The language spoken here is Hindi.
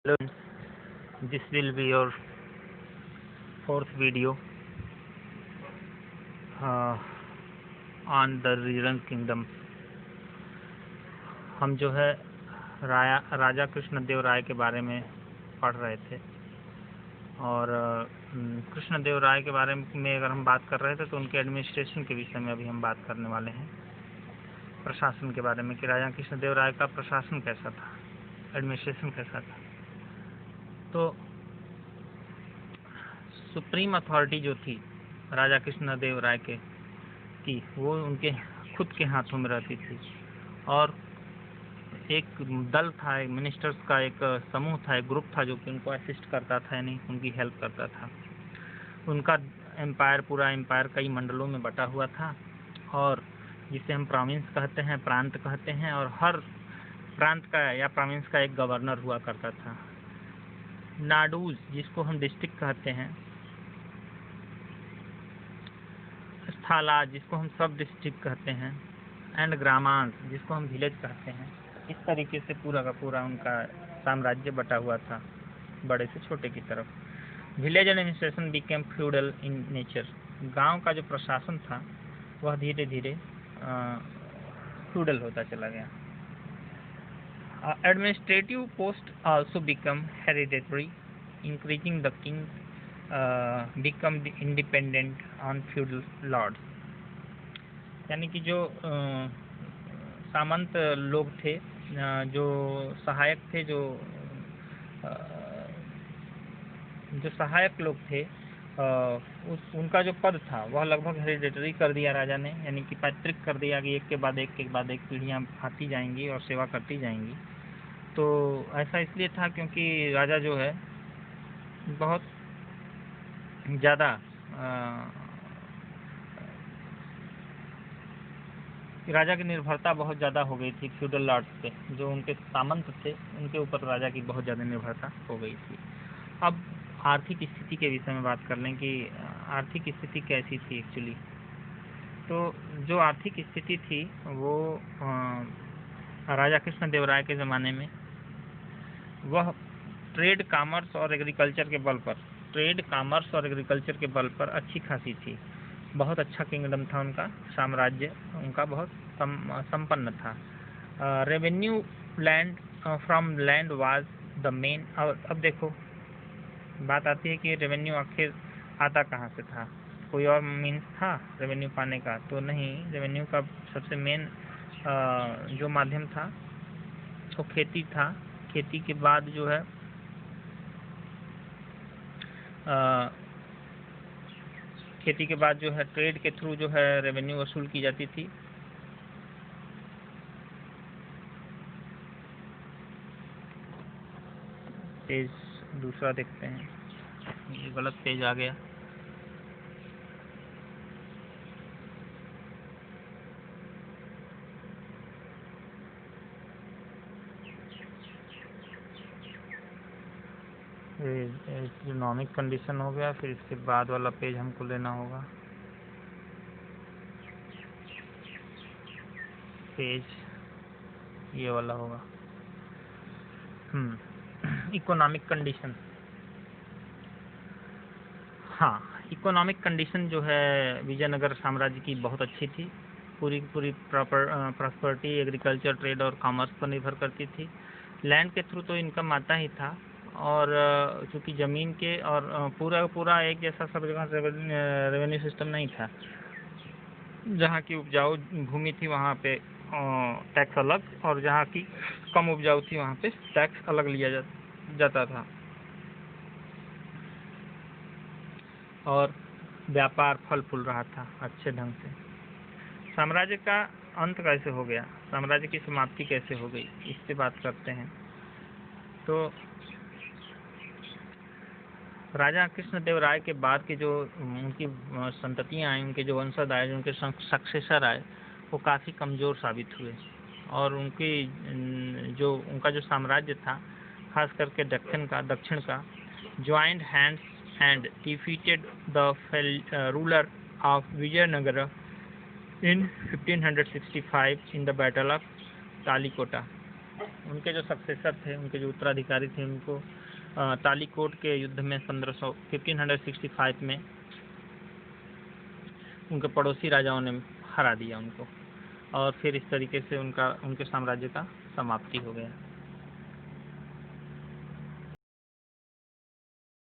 Hello, this will be your fourth video on the region kingdom. हम जो है राजा कृष्णदेव राय के बारे में पढ़ रहे थे और कृष्णदेव राय के बारे में अगर हम बात कर रहे थे तो उनके एडमिनिस्ट्रेशन के विषय में अभी हम बात करने वाले हैं, प्रशासन के बारे में कि राजा कृष्णदेव राय का प्रशासन कैसा था, एडमिनिस्ट्रेशन कैसा था। तो सुप्रीम अथॉरिटी जो थी राजा कृष्णदेव राय की वो उनके खुद के हाथों में रहती थी और एक दल था, एक मिनिस्टर्स का एक समूह था, एक ग्रुप था जो कि उनको असिस्ट करता था, यानी उनकी हेल्प करता था। उनका एम्पायर, पूरा एम्पायर कई मंडलों में बटा हुआ था और जिसे हम प्रोविंस कहते हैं, प्रांत कहते हैं, और हर प्रांत का या प्रोविंस का एक गवर्नर हुआ करता था। नाडूज जिसको हम डिस्ट्रिक्ट कहते हैं, स्थाला जिसको हम सब डिस्ट्रिक्ट कहते हैं, एंड ग्रामांस जिसको हम विलेज कहते हैं। इस तरीके से पूरा का पूरा उनका साम्राज्य बटा हुआ था, बड़े से छोटे की तरफ। Village administration became feudal in nature. गांव का जो प्रशासन था वह धीरे धीरे फ्यूडल होता चला गया। Administrative post also become hereditary, increasing the king become independent on feudal lords. यानी कि जो सामंत लोग थे, जो सहायक थे, जो सहायक लोग थे, उनका जो पद था वह लगभग हेरिडेटरी कर दिया राजा ने, यानी कि पैतृक कर दिया कि एक के बाद एक पीढ़ियां आती जाएंगी और सेवा करती जाएंगी। तो ऐसा इसलिए था क्योंकि राजा जो है बहुत ज़्यादा राजा की निर्भरता बहुत ज़्यादा हो गई थी फ्यूडल लॉर्ड्स पे, जो उनके सामंत थे उनके ऊपर राजा की बहुत ज़्यादा निर्भरता हो गई थी। अब आर्थिक स्थिति के विषय में बात कर लें कि आर्थिक स्थिति कैसी थी एक्चुअली। तो जो आर्थिक स्थिति थी वो राजा कृष्णदेव राय के ज़माने में वह ट्रेड, कॉमर्स और एग्रीकल्चर के बल पर अच्छी खासी थी। बहुत अच्छा किंगडम था उनका, साम्राज्य उनका बहुत संपन्न था। Revenue land from land was the main. अब देखो बात आती है कि रेवेन्यू आखिर आता कहाँ से था, कोई और मीन्स था रेवेन्यू पाने का? तो नहीं, रेवेन्यू का सबसे मेन जो माध्यम था वो खेती था। खेती के बाद जो है ट्रेड के थ्रू जो है रेवेन्यू वसूल की जाती थी। पेज दूसरा देखते हैं, ये गलत पेज आ गया। इकोनॉमिक कंडीशन हो गया, फिर इसके बाद वाला पेज हमको लेना होगा, पेज ये वाला होगा। इकोनॉमिक कंडीशन, हाँ, इकोनॉमिक कंडीशन जो है विजयनगर साम्राज्य की बहुत अच्छी थी। पूरी प्रॉपर्टी एग्रीकल्चर, ट्रेड और कॉमर्स पर निर्भर करती थी। लैंड के थ्रू तो इनकम आता ही था, और चूँकि ज़मीन के और पूरा एक जैसा सब जगह रेवेन्यू सिस्टम नहीं था। जहाँ की उपजाऊ भूमि थी वहाँ पे टैक्स अलग, और जहाँ की कम उपजाऊ थी वहाँ पे टैक्स अलग लिया जाता था। और व्यापार फल फूल रहा था अच्छे ढंग से। साम्राज्य का अंत कैसे हो गया, साम्राज्य की समाप्ति कैसे हो गई, इस पे बात करते हैं। तो राजा कृष्णदेव राय के बाद के जो उनकी संततियाँ आई, उनके जो वंशज आए, जो उनके सक्सेसर आए, वो काफ़ी कमज़ोर साबित हुए, और उनका जो साम्राज्य था, खास करके दक्षिण का joint hands and defeated the ruler of Vijayanagara in 1565 in the Battle of Talikota. उनके जो सक्सेसर थे, उनके जो उत्तराधिकारी थे, उनको तालीकोट के युद्ध में 1565 में उनके पड़ोसी राजाओं ने हरा दिया उनको, और फिर इस तरीके से उनके साम्राज्य का समाप्ति हो गया।